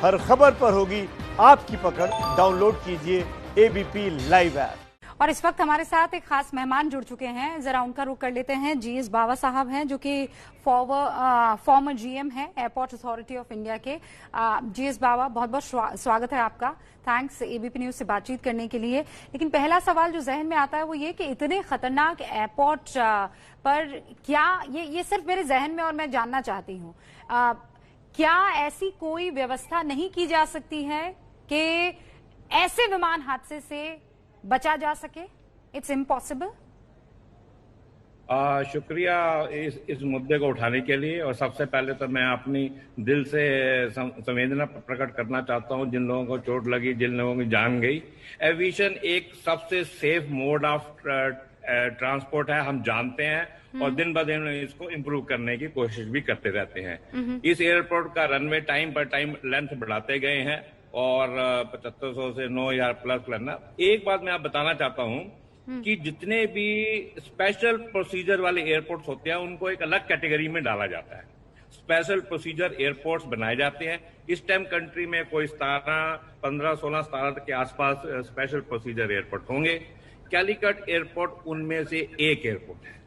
हर खबर पर होगी आपकी पकड़। डाउनलोड कीजिए एबीपी लाइव ऐप। और इस वक्त हमारे साथ एक खास मेहमान जुड़ चुके हैं, जरा उनका रुख कर लेते हैं। जीएस बावा साहब हैं, जो कि फॉर्मर जीएम हैं एयरपोर्ट अथॉरिटी ऑफ इंडिया के। जीएस बावा, बहुत बहुत स्वागत है आपका। थैंक्स एबीपी न्यूज से बातचीत करने के लिए। लेकिन पहला सवाल जो जहन में आता है वो ये कि इतने खतरनाक एयरपोर्ट पर क्या ये सिर्फ मेरे जहन में, और मैं जानना चाहती हूँ, क्या ऐसी कोई व्यवस्था नहीं की जा सकती है कि ऐसे विमान हादसे से बचा जा सके? It's impossible. शुक्रिया इस मुद्दे को उठाने के लिए। और सबसे पहले तो मैं अपनी दिल से संवेदना प्रकट करना चाहता हूं जिन लोगों को चोट लगी, जिन लोगों की जान गई। एविएशन एक सबसे सेफ मोड ऑफ ट्रांसपोर्ट है, हम जानते हैं, और दिन ब दिन इसको इम्प्रूव करने की कोशिश भी करते रहते हैं। इस एयरपोर्ट का रनवे टाइम पर टाइम लेंथ बढ़ाते गए हैं और 7500 से 9000 प्लस करना। एक बात मैं आप बताना चाहता हूं कि जितने भी स्पेशल प्रोसीजर वाले एयरपोर्ट्स होते हैं उनको एक अलग कैटेगरी में डाला जाता है। स्पेशल प्रोसीजर एयरपोर्ट्स बनाए जाते हैं। इस टाइम कंट्री में कोई 15-16 के आसपास स्पेशल प्रोसीजर एयरपोर्ट होंगे। कैलिकट एयरपोर्ट उनमें से एक एयरपोर्ट है।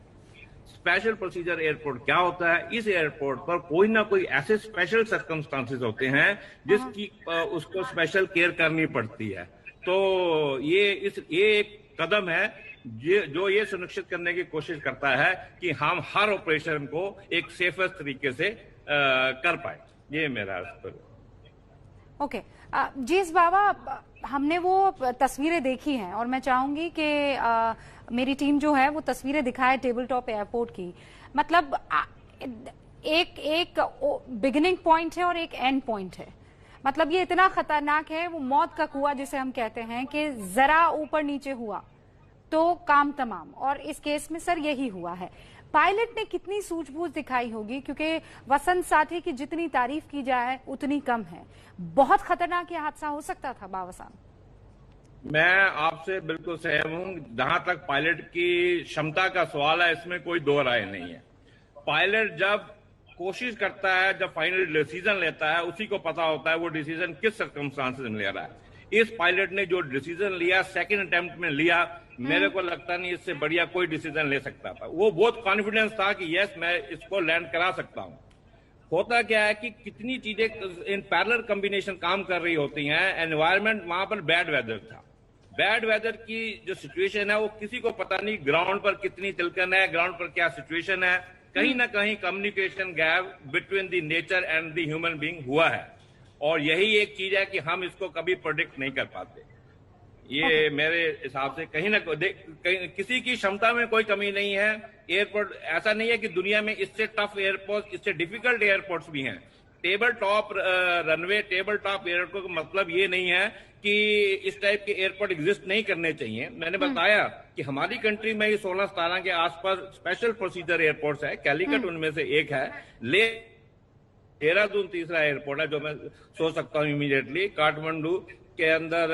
स्पेशल प्रोसीजर एयरपोर्ट क्या होता है? इस एयरपोर्ट पर कोई ना कोई ऐसे स्पेशल सर्कमस्टांसेस होते हैं जिसकी उसको स्पेशल केयर करनी पड़ती है। तो ये एक कदम है जो ये सुनिश्चित करने की कोशिश करता है कि हम हर ऑपरेशन को एक सेफेस्ट तरीके से कर पाए। ये मेरा ओके। जीएस बाबा, हमने वो तस्वीरें देखी हैं और मैं चाहूंगी कि मेरी टीम जो है वो तस्वीरें दिखाए टेबल टॉप एयरपोर्ट की। मतलब एक बिगिनिंग पॉइंट है और एक एंड पॉइंट है। मतलब ये इतना खतरनाक है, वो मौत का कुआं जिसे हम कहते हैं, कि जरा ऊपर नीचे हुआ तो काम तमाम। और इस केस में सर यही हुआ है। पायलट ने कितनी सूझबूझ दिखाई होगी, क्योंकि वसंत साथी की जितनी तारीफ की जाए उतनी कम है। बहुत खतरनाक ये हादसा हो सकता था बाबा साहब। मैं आपसे बिल्कुल सहमत हूं। जहां तक पायलट की क्षमता का सवाल है, इसमें कोई दो राय नहीं है। पायलट जब कोशिश करता है, जब फाइनल डिसीजन लेता है, उसी को पता होता है वो डिसीजन किस सर्कमस्टांसेस में ले रहा है। इस पायलट ने जो डिसीजन लिया, सेकंड अटेम्प्ट में लिया, मेरे को लगता नहीं इससे बढ़िया कोई डिसीजन ले सकता था। वो बहुत कॉन्फिडेंस था कि यस, मैं इसको लैंड करा सकता हूं। होता क्या है कि कितनी चीजें इन पैरेलल कॉम्बिनेशन काम कर रही होती हैं। एनवायरमेंट वहां पर बैड वेदर था। बैड वेदर की जो सिचुएशन है वो किसी को पता नहीं, ग्राउंड पर कितनी तिलकन है, ग्राउंड पर क्या सिचुएशन है। कहीं ना कहीं communication gap between the nature and the human being हुआ है, और यही एक चीज है कि हम इसको कभी प्रोडिक्ट नहीं कर पाते। ये मेरे हिसाब से कहीं किसी की क्षमता में कोई कमी नहीं है। एयरपोर्ट ऐसा नहीं है कि दुनिया में इससे टफ एयरपोर्ट, इससे डिफिकल्ट एयरपोर्ट्स भी हैं। Table top runway, table top airport का मतलब ये नहीं है कि इस टाइप के एयरपोर्ट एग्जिस्ट नहीं करने चाहिए। मैंने बताया कि हमारी कंट्री में 16-17 के आसपास स्पेशल प्रोसीजर एयरपोर्ट्स है। कैलिकट उनमें से एक है। देहरादून तीसरा एयरपोर्ट है जो मैं सोच सकता हूँ इमीडिएटली। काठमांडू के अंदर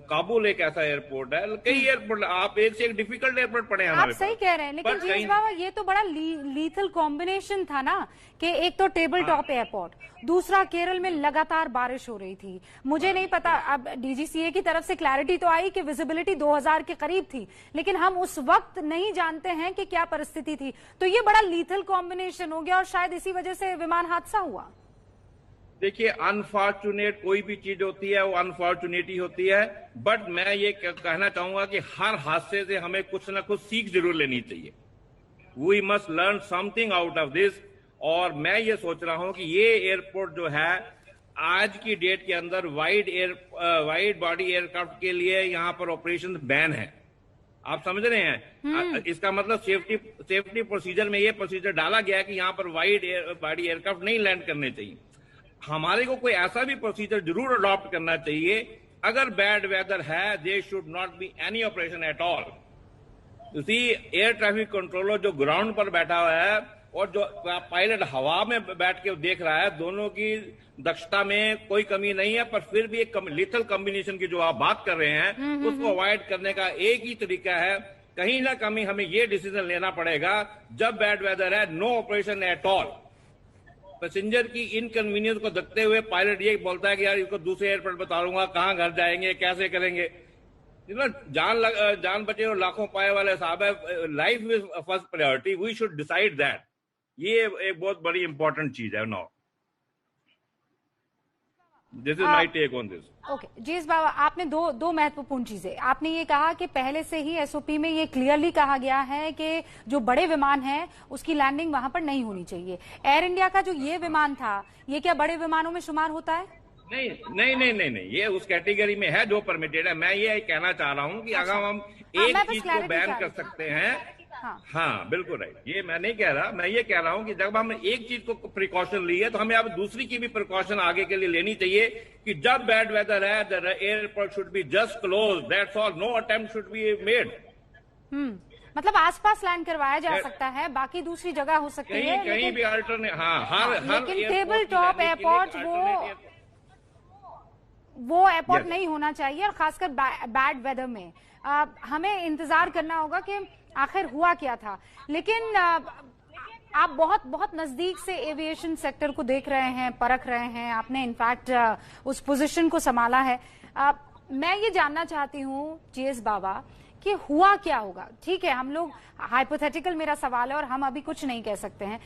काबुल एक ऐसा एयरपोर्ट है। कई एयरपोर्ट, आप एक से एक डिफिकल्ट एयरपोर्ट पड़े हमारे आप सही कह रहे हैं, लेकिन जीएस बाबा ये तो बड़ा लीथल कॉम्बिनेशन था ना, कि एक तो टेबल टॉप एयरपोर्ट, दूसरा केरल में लगातार बारिश हो रही थी। मुझे नहीं पता, अब डीजीसीए की तरफ से क्लैरिटी तो आई कि विजिबिलिटी 2000 के करीब थी, लेकिन हम उस वक्त नहीं जानते हैं कि क्या परिस्थिति थी। तो ये बड़ा लीथल कॉम्बिनेशन हो गया और शायद इसी वजह से विमान हादसा हुआ। देखिए, अनफॉर्चुनेट कोई भी चीज होती है वो अनफॉर्चुनेट ही होती है। बट मैं ये कहना चाहूंगा कि हर हादसे से हमें कुछ ना कुछ सीख जरूर लेनी चाहिए। We must learn something out of this. और मैं ये सोच रहा हूं कि ये एयरपोर्ट जो है आज की डेट के अंदर वाइड बॉडी एयरक्राफ्ट के लिए यहाँ पर ऑपरेशन बैन है। आप समझ रहे हैं? इसका मतलब सेफ्टी प्रोसीजर में ये प्रोसीजर डाला गया है कि यहाँ पर वाइड बॉडी एयरक्राफ्ट नहीं लैंड करने चाहिए। हमारे को कोई ऐसा भी प्रोसीजर जरूर अडॉप्ट करना चाहिए। अगर बैड वेदर है, they should not be any operation at all. उसी एयर ट्रैफिक कंट्रोलर जो ग्राउंड पर बैठा हुआ है और जो पायलट हवा में बैठ के देख रहा है, दोनों की दक्षता में कोई कमी नहीं है। पर फिर भी एक लीथल कॉम्बिनेशन की जो आप बात कर रहे हैं उसको अवॉइड करने का एक ही तरीका है। कहीं ना कहीं हमें ये डिसीजन लेना पड़ेगा, जब बैड वेदर है, no operation at all. Passenger की इनकन्वीनियंस को देखते हुए पायलट ये बोलता है कि यार इसको दूसरे एयरपोर्ट बता दूंगा, कहाँ घर जाएंगे, कैसे करेंगे। जान बचे और लाखों पाए वाले साहब है, life is first priority, we should decide that. ये एक बहुत बड़ी इंपॉर्टेंट चीज है। No, this is my take on this. Okay GS Baba, आपने दो महत्वपूर्ण चीजें आपने ये कहा कि पहले से ही एसओपी में ये क्लियरली कहा गया है कि जो बड़े विमान हैं उसकी लैंडिंग वहां पर नहीं होनी चाहिए। एयर इंडिया का जो ये विमान था, ये क्या बड़े विमानों में शुमार होता है? नहीं, ये उस कैटेगरी में है जो परमिटेड है। मैं ये कहना चाह रहा हूँ कि अगर हम एक चीज को बैन कर सकते हैं, हाँ बिल्कुल राइट, ये मैं नहीं कह रहा, मैं ये कह रहा हूँ कि जब हमने एक चीज को प्रिकॉशन ली है तो हमें अब दूसरी की भी प्रिकॉशन आगे के लिए लेनी चाहिए कि जब बैड वेदर है the airport should be just close, that's all, no attempt should be made. मतलब आसपास लैंड करवाया जा सकता है, बाकी दूसरी जगह हो सकती है, कहीं भी अल्टरनेट। हाँ, लेकिन टेबल टॉप एयरपोर्ट वो एयरपोर्ट नहीं होना चाहिए, और खासकर बैड वेदर में हमें इंतजार करना होगा कि आखिर हुआ क्या था। लेकिन आप बहुत बहुत नजदीक से एविएशन सेक्टर को देख रहे हैं, परख रहे हैं, आपने इनफैक्ट उस पोजीशन को संभाला है। मैं ये जानना चाहती हूँ जीएस बाबा कि हुआ क्या होगा। ठीक है, हम लोग हाइपोथेटिकल मेरा सवाल है और हम अभी कुछ नहीं कह सकते हैं,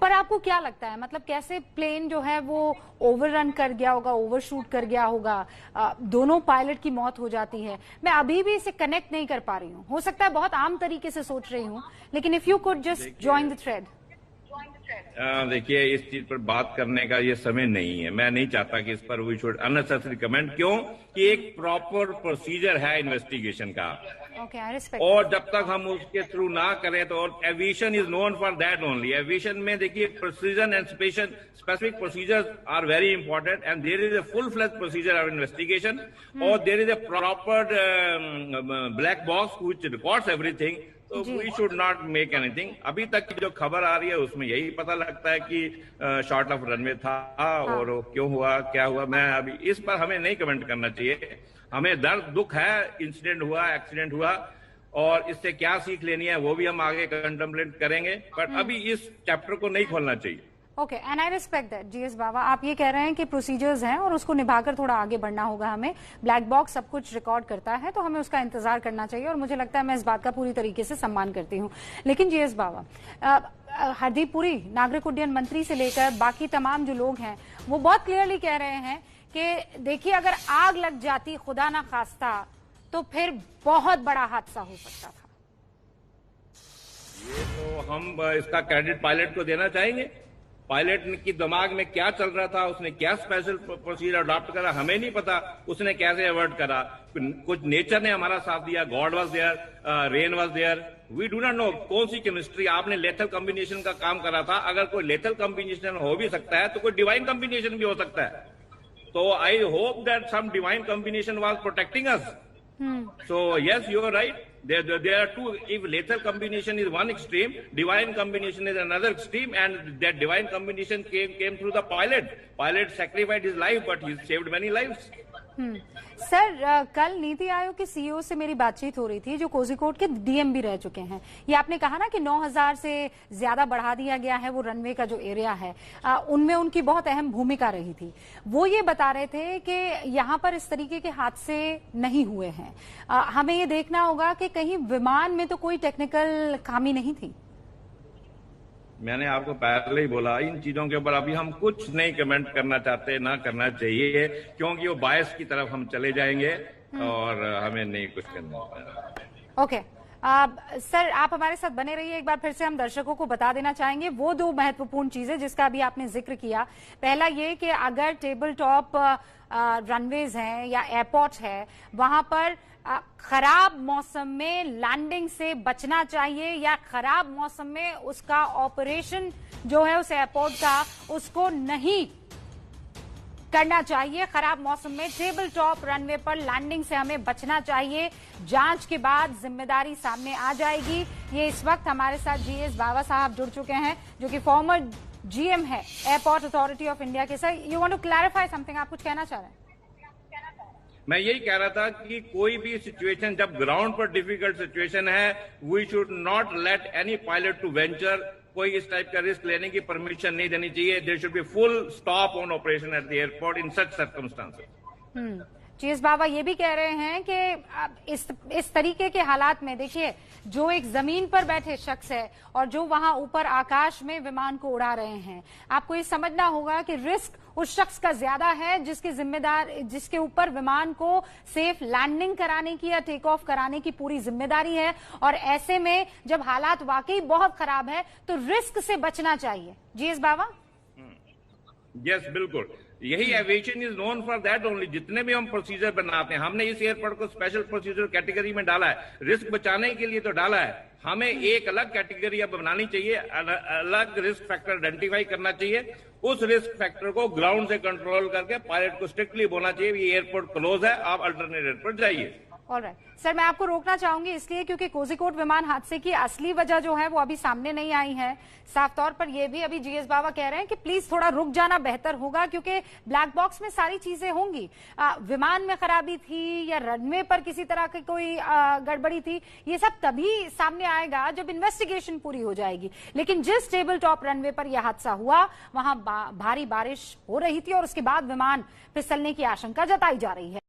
पर आपको क्या लगता है, मतलब कैसे प्लेन जो है वो ओवररन कर गया होगा, ओवरशूट कर गया होगा, दोनों पायलट की मौत हो जाती है। मैं अभी भी इसे कनेक्ट नहीं कर पा रही हूँ, हो सकता है बहुत आम तरीके से सोच रही हूँ, लेकिन if you could just join the thread. देखिए, इस चीज पर बात करने का ये समय नहीं है। मैं नहीं चाहता कि इस पर वी शुड अननेसेसरी कमेंट। क्यों कि एक प्रॉपर प्रोसीजर है इन्वेस्टिगेशन का, आई रिस्पेक्ट। और जब तक हम उसके थ्रू ना करें तो, और aviation is known for that only. Aviation में देखिए procedure and specific procedures are very important, and there is a full fledge procedure of investigation, और there is a proper black box which records everything. तो we should not make anything. अभी तक की जो खबर आ रही है उसमें यही पता लगता है कि शॉर्ट ऑफ रनवे था, और क्यों हुआ, क्या हुआ, मैं अभी इस पर हमें नहीं कमेंट करना चाहिए। हमें दर्द दुख है, इंसिडेंट हुआ, एक्सीडेंट हुआ, और इससे क्या सीख लेनी है वो भी हम आगे कंटेम्पलेट करेंगे, पर अभी इस चैप्टर को नहीं खोलना चाहिए। Okay, and I respect that GS Baba. आप ये कह रहे हैं कि प्रोसीजर्स हैं और उसको निभाकर थोड़ा आगे बढ़ना होगा हमें। ब्लैक बॉक्स सब कुछ रिकॉर्ड करता है तो हमें उसका इंतजार करना चाहिए, और मुझे लगता है मैं इस बात का पूरी तरीके से सम्मान करती हूँ। लेकिन जीएस बाबा, हरदीप पुरी नागरिक उड्डयन मंत्री से लेकर बाकी तमाम जो लोग हैं वो बहुत क्लियरली कह रहे हैं कि देखिए, अगर आग लग जाती खुदा ना खास्ता तो फिर बहुत बड़ा हादसा हो सकता था। ये तो हम इसका क्रेडिट पायलट को देना चाहेंगे। पायलट की दिमाग में क्या चल रहा था, उसने क्या स्पेशल प्रोसीजर अडॉप्ट करा, हमें नहीं पता। उसने कैसे अवॉइड करा, कुछ नेचर ने हमारा साथ दिया, God was there, rain was there, we do not know कौन सी केमिस्ट्री। आपने लेथल कॉम्बिनेशन का काम करा था, अगर कोई लेथल कॉम्बिनेशन हो भी सकता है तो कोई डिवाइन कॉम्बिनेशन भी हो सकता है। तो I hope that some divine combination was protecting us. So yes, you are right. There are two. If lethal combination is one extreme, divine combination is another extreme, and that divine combination came through the pilot. Pilot sacrificed his life, but he saved many lives. Sir, कल नीति आयोग के CEO से मेरी बातचीत हो रही थी, जो कोझिकोड के डीएम भी रह चुके हैं। ये आपने कहा ना कि 9000 से ज्यादा बढ़ा दिया गया है वो रनवे का जो एरिया है, उनमें उनकी बहुत अहम भूमिका रही थी। वो ये बता रहे थे कि यहाँ पर इस तरीके के हादसे नहीं हुए हैं। हमें ये देखना होगा कि कहीं विमान में तो कोई टेक्निकल खामी नहीं थी। मैंने आपको पहले ही बोला, इन चीजों के ऊपर अभी हम कुछ नहीं कमेंट करना चाहते, ना करना चाहिए, क्योंकि वो बायस की तरफ हम चले जाएंगे और हमें नहीं कुछ करना। ओके, सर आप हमारे साथ बने रहिए। एक बार फिर से हम दर्शकों को बता देना चाहेंगे वो दो महत्वपूर्ण चीजें जिसका अभी आपने जिक्र किया। पहला ये कि अगर टेबल टॉप रनवेज हैं या एयरपोर्ट है, वहां पर खराब मौसम में लैंडिंग से बचना चाहिए, या खराब मौसम में उसका ऑपरेशन जो है उस एयरपोर्ट का उसको नहीं करना चाहिए। खराब मौसम में टेबल टॉप रनवे पर लैंडिंग से हमें बचना चाहिए। जांच के बाद जिम्मेदारी सामने आ जाएगी। ये इस वक्त हमारे साथ जीएस बावा साहब जुड़ चुके हैं, जो कि फॉर्मर जीएम है एयरपोर्ट अथॉरिटी ऑफ इंडिया के। Sir, you want to clarify something, आप कुछ कहना चाह रहे हैं? मैं यही कह रहा था कि कोई भी सिचुएशन, जब ग्राउंड पर डिफिकल्ट सिचुएशन है, we should not let any pilot to venture कोई इस टाइप का रिस्क लेने की परमिशन नहीं देनी चाहिए। There should be full stop on operation at the airport in such circumstances. GS Baba ये भी कह रहे हैं कि इस तरीके के हालात में देखिए, जो एक जमीन पर बैठे शख्स है और जो वहां ऊपर आकाश में विमान को उड़ा रहे हैं, आपको ये समझना होगा कि रिस्क उस शख्स का ज्यादा है जिसके ऊपर विमान को सेफ लैंडिंग कराने की या टेक ऑफ कराने की पूरी जिम्मेदारी है। और ऐसे में जब हालात वाकई बहुत खराब है तो रिस्क से बचना चाहिए। जीएस बाबा। यस, बिल्कुल, यही aviation is known for that only. जितने भी हम प्रोसीजर बनाते हैं, हमने इस एयरपोर्ट को स्पेशल प्रोसीजर कैटेगरी में डाला है, रिस्क बचाने के लिए तो डाला है। हमें एक अलग कैटेगरी अब बनानी चाहिए, अलग रिस्क फैक्टर आइडेंटिफाई करना चाहिए। उस रिस्क फैक्टर को ग्राउंड से कंट्रोल करके पायलट को स्ट्रिक्टली बोलना चाहिए ये एयरपोर्ट क्लोज है, आप अल्टरनेट एयरपोर्ट जाइए। ऑलराइट सर, मैं आपको रोकना चाहूंगी इसलिए क्योंकि कोझिकोड विमान हादसे की असली वजह जो है वो अभी सामने नहीं आई है। साफ तौर पर ये भी अभी जीएस बाबा कह रहे हैं कि प्लीज थोड़ा रुक जाना बेहतर होगा, क्योंकि ब्लैक बॉक्स में सारी चीजें होंगी। विमान में खराबी थी या रनवे पर किसी तरह की कोई गड़बड़ी थी, ये सब तभी सामने आएगा जब इन्वेस्टिगेशन पूरी हो जाएगी। लेकिन जिस टेबल टॉप रनवे पर यह हादसा हुआ वहां भारी बारिश हो रही थी और उसके बाद विमान फिसलने की आशंका जताई जा रही है।